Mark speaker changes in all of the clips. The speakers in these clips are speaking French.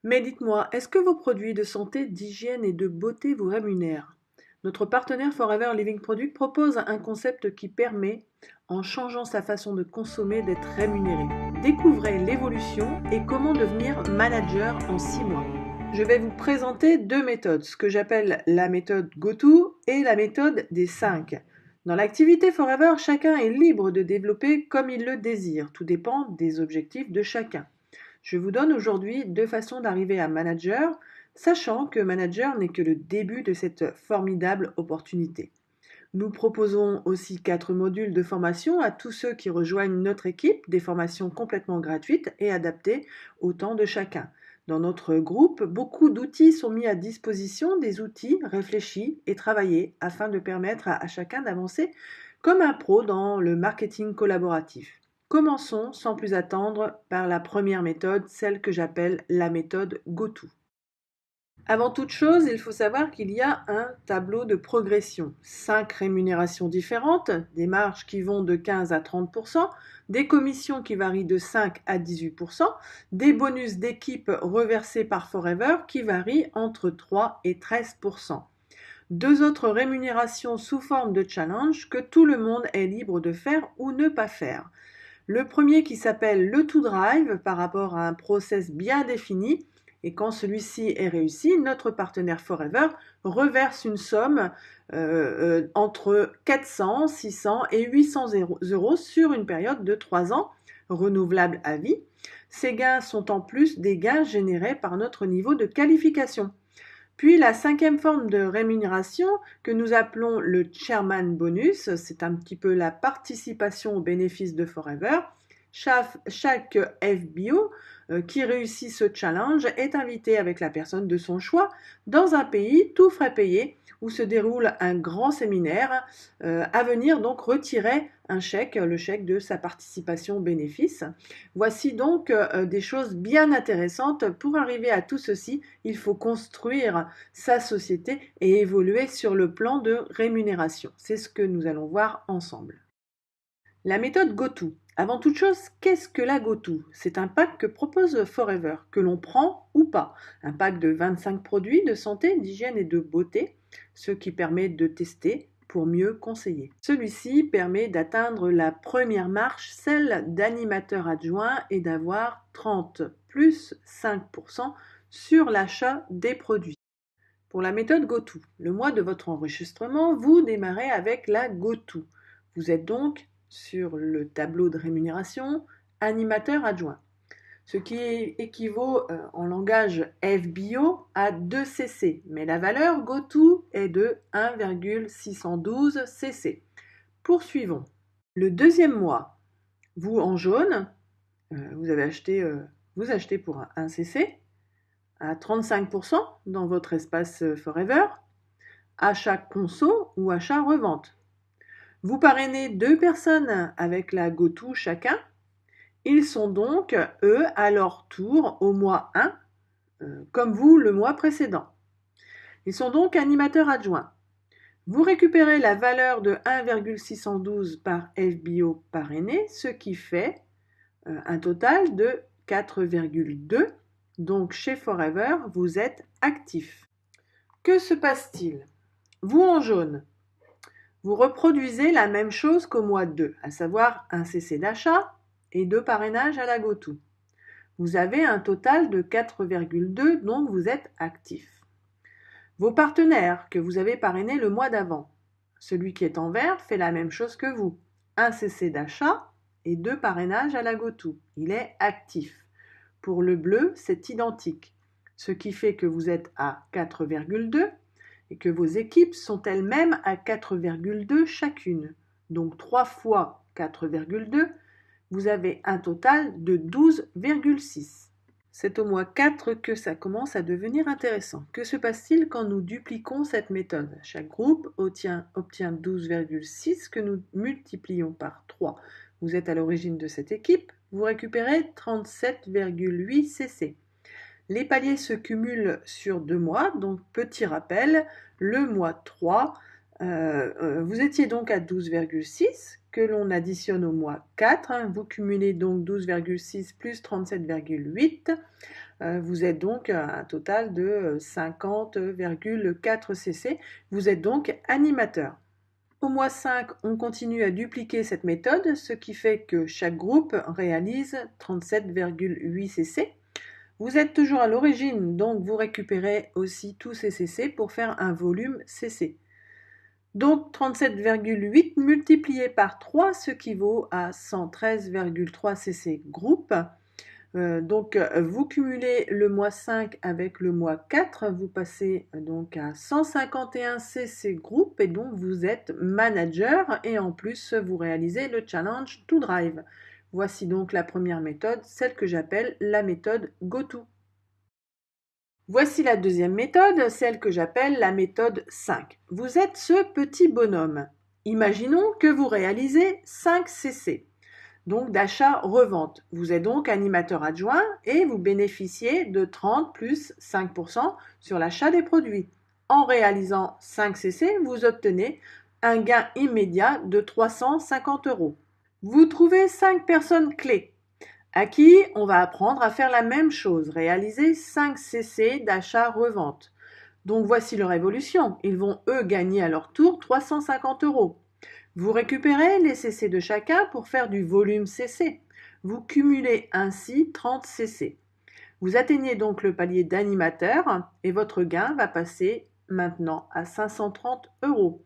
Speaker 1: Mais dites-moi, est-ce que vos produits de santé, d'hygiène et de beauté vous rémunèrent? Notre partenaire Forever Living Product propose un concept qui permet, en changeant sa façon de consommer, d'être rémunéré. Découvrez l'évolution et comment devenir manager en 6 mois. Je vais vous présenter deux méthodes, ce que j'appelle la méthode GoTo et la méthode des 5. Dans l'activité Forever, chacun est libre de développer comme il le désire. Tout dépend des objectifs de chacun. Je vous donne aujourd'hui deux façons d'arriver à manager, sachant que manager n'est que le début de cette formidable opportunité. Nous proposons aussi 4 modules de formation à tous ceux qui rejoignent notre équipe, des formations complètement gratuites et adaptées au temps de chacun. Dans notre groupe, beaucoup d'outils sont mis à disposition, des outils réfléchis et travaillés afin de permettre à chacun d'avancer comme un pro dans le marketing collaboratif. Commençons sans plus attendre par la première méthode, celle que j'appelle la méthode GoTo. Avant toute chose, il faut savoir qu'il y a un tableau de progression. 5 rémunérations différentes, des marges qui vont de 15 à 30%, des commissions qui varient de 5 à 18%, des bonus d'équipe reversés par Forever qui varient entre 3 et 13%. Deux autres rémunérations sous forme de challenge que tout le monde est libre de faire ou ne pas faire. Le premier qui s'appelle le to drive par rapport à un process bien défini, et quand celui-ci est réussi, notre partenaire Forever reverse une somme entre 400, 600 et 800 euros sur une période de 3 ans, renouvelable à vie. Ces gains sont en plus des gains générés par notre niveau de qualification. Puis la cinquième forme de rémunération que nous appelons le Chairman Bonus, c'est un petit peu la participation aux bénéfices de Forever. Chaque FBO qui réussit ce challenge est invité avec la personne de son choix dans un pays tout frais payé où se déroule un grand séminaire à venir donc retirer un chèque, le chèque de sa participation aux bénéfices. Voici donc des choses bien intéressantes. Pour arriver à tout ceci, il faut construire sa société et évoluer sur le plan de rémunération. C'est ce que nous allons voir ensemble. La méthode GoTo. Avant toute chose, qu'est-ce que la GoTo? C'est un pack que propose Forever, que l'on prend ou pas. Un pack de 25 produits de santé, d'hygiène et de beauté, ce qui permet de tester pour mieux conseiller. Celui-ci permet d'atteindre la première marche, celle d'animateur adjoint, et d'avoir 30 plus 5% sur l'achat des produits. Pour la méthode GoTo, le mois de votre enregistrement, vous démarrez avec la GoTo. Vous êtes donc sur le tableau de rémunération animateur adjoint, ce qui équivaut en langage FBO à 2 cc, mais la valeur GoTo est de 1,612 cc. Poursuivons. Le deuxième mois, vous en jaune, vous achetez pour 1 cc à 35% dans votre espace Forever, achat conso ou achat revente. Vous parrainez 2 personnes avec la GoTo chacun. Ils sont donc, eux, à leur tour au mois 1, comme vous le mois précédent. Ils sont donc animateurs adjoints. Vous récupérez la valeur de 1,612 par FBO parrainé, ce qui fait un total de 4,2. Donc chez Forever, vous êtes actif. Que se passe-t-il? Vous en jaune, vous reproduisez la même chose qu'au mois 2, à savoir un CC d'achat et 2 parrainages à la GoTo. Vous avez un total de 4,2, donc vous êtes actif. Vos partenaires que vous avez parrainés le mois d'avant, celui qui est en vert fait la même chose que vous. Un CC d'achat et 2 parrainages à la GoTo. Il est actif. Pour le bleu, c'est identique, ce qui fait que vous êtes à 4,2 et que vos équipes sont elles-mêmes à 4,2 chacune. Donc 3 fois 4,2, vous avez un total de 12,6. C'est au mois 4 que ça commence à devenir intéressant. Que se passe-t-il quand nous dupliquons cette méthode? Chaque groupe obtient 12,6 que nous multiplions par 3. Vous êtes à l'origine de cette équipe, vous récupérez 37,8 cc. Les paliers se cumulent sur 2 mois, donc petit rappel, le mois 3, vous étiez donc à 12,6 que l'on additionne au mois 4, vous cumulez donc 12,6 plus 37,8, Vous êtes donc à un total de 50,4 cc. Vous êtes donc animateur. Au mois 5, on continue à dupliquer cette méthode, ce qui fait que chaque groupe réalise 37,8 cc. Vous êtes toujours à l'origine, donc vous récupérez aussi tous ces cc pour faire un volume cc. Donc 37,8 multiplié par 3, ce qui vaut à 113,3 cc groupe. Donc vous cumulez le mois 5 avec le mois 4, vous passez donc à 151 cc groupe et donc vous êtes manager et en plus vous réalisez le challenge to drive. Voici donc la première méthode, celle que j'appelle la méthode GoTo. Voici la deuxième méthode, celle que j'appelle la méthode 5. Vous êtes ce petit bonhomme. Imaginons que vous réalisez 5 cc. Donc d'achat-revente. Vous êtes donc animateur adjoint et vous bénéficiez de 30 plus 5% sur l'achat des produits. En réalisant 5 cc, vous obtenez un gain immédiat de 350 €. Vous trouvez 5 personnes clés à qui on va apprendre à faire la même chose, réaliser 5 cc d'achat-revente. Donc voici leur évolution. Ils vont eux gagner à leur tour 350 €. Vous récupérez les cc de chacun pour faire du volume cc. Vous cumulez ainsi 30 cc. Vous atteignez donc le palier d'animateur et votre gain va passer maintenant à 530 €.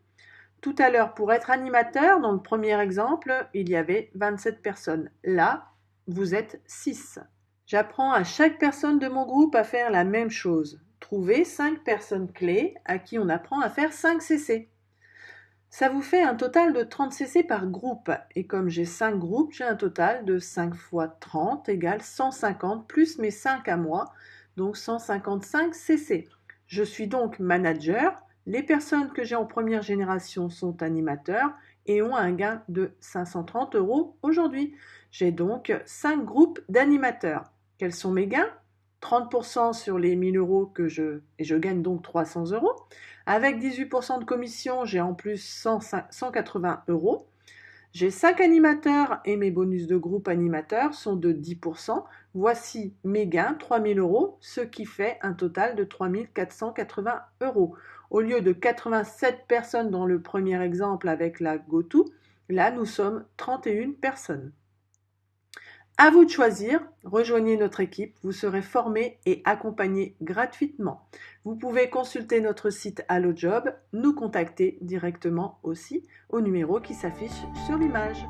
Speaker 1: Tout à l'heure, pour être animateur, dans le premier exemple, il y avait 27 personnes. Là, vous êtes 6. J'apprends à chaque personne de mon groupe à faire la même chose. Trouver 5 personnes clés à qui on apprend à faire 5 cc. Ça vous fait un total de 30 cc par groupe. Et comme j'ai 5 groupes, j'ai un total de 5 fois 30 égale 150 plus mes 5 à moi, donc 155 cc. Je suis donc manager. Les personnes que j'ai en première génération sont animateurs et ont un gain de 530 € aujourd'hui. J'ai donc 5 groupes d'animateurs. Quels sont mes gains ? 30% sur les 1000 € et je gagne donc 300 €. Avec 18% de commission, j'ai en plus 180 €. J'ai 5 animateurs et mes bonus de groupe animateurs sont de 10%. Voici mes gains, 3000 €, ce qui fait un total de 3480 €. Au lieu de 87 personnes dans le premier exemple avec la GoTo, là nous sommes 31 personnes. À vous de choisir, rejoignez notre équipe, vous serez formé et accompagné gratuitement. Vous pouvez consulter notre site HelloJob, nous contacter directement aussi au numéro qui s'affiche sur l'image.